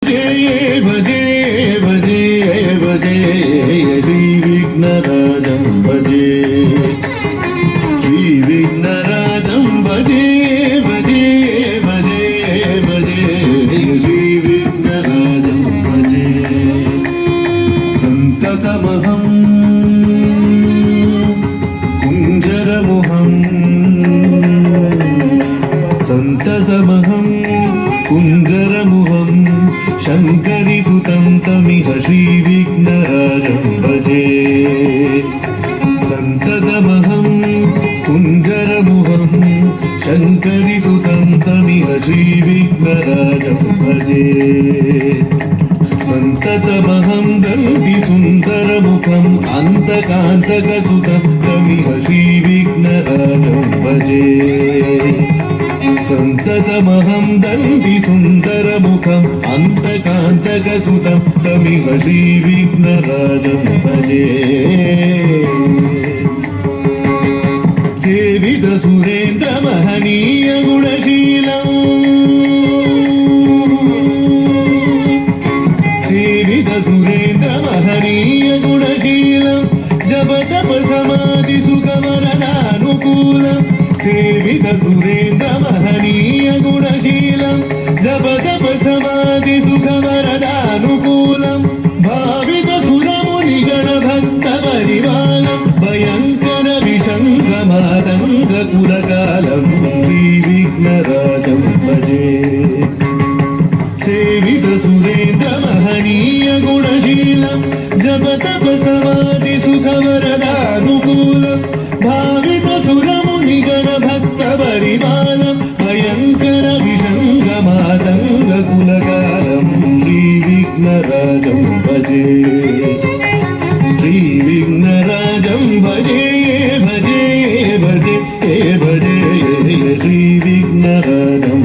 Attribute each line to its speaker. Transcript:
Speaker 1: भजे भजे भजे भजे श्रीविघ्नराजं भजे श्रीविघ्नराजं भजे भजे भजे भजे श्रीविघ्नराजं भजे सन्ततमहं कुञ्जरमुहं सन्ततमहं कुञ्जरमुहं शङ्करिसुतं तमिह श्रीविघ्नराजं भजे सन्ततमहं कुञ्जरमुहं शङ्करिसुतं तमिह श्रीविघ्नराजं भजे सन्ततमहं दन्तिसुन्दरमुखम् अन्तकान्तकसुतं तमिह श्रीविघ्नराजं भजे सन्ततमहं दन्तिसुन्दरमुखम् अन्तकान्तकसुतं तमिह श्रीविघ्नराजं भजे सेवितसुरेन्द्रमहनीयगुणशीलम् सेवितसुरेन्द्रमहनीयगुणशीलं जपतपसमाधिसुखवरदानुकूलं सेवितसुरेन्द्रमहनीयगुणशीलं जपतपसमाधिसुखवरदानुकूलं भावितसुरमुनिगणभक्तपरिवालं भयङ्करविशङ्कमातङ्गकुलकालं श्रीविघ्नराजं भजे सेवितसुरेन्द्रमहनीयगुणशीलं जपतपसमाधिसुखवरदानुकूलं भावितसुरमुनिगणभक्तपरिवालं भयङ्करविशङ्कमातङ्गकुलकालं श्रीविघ्नराजं भजे श्रीविघ्नराजं भजे भजे भजे भजे श्रीविघ्नराजं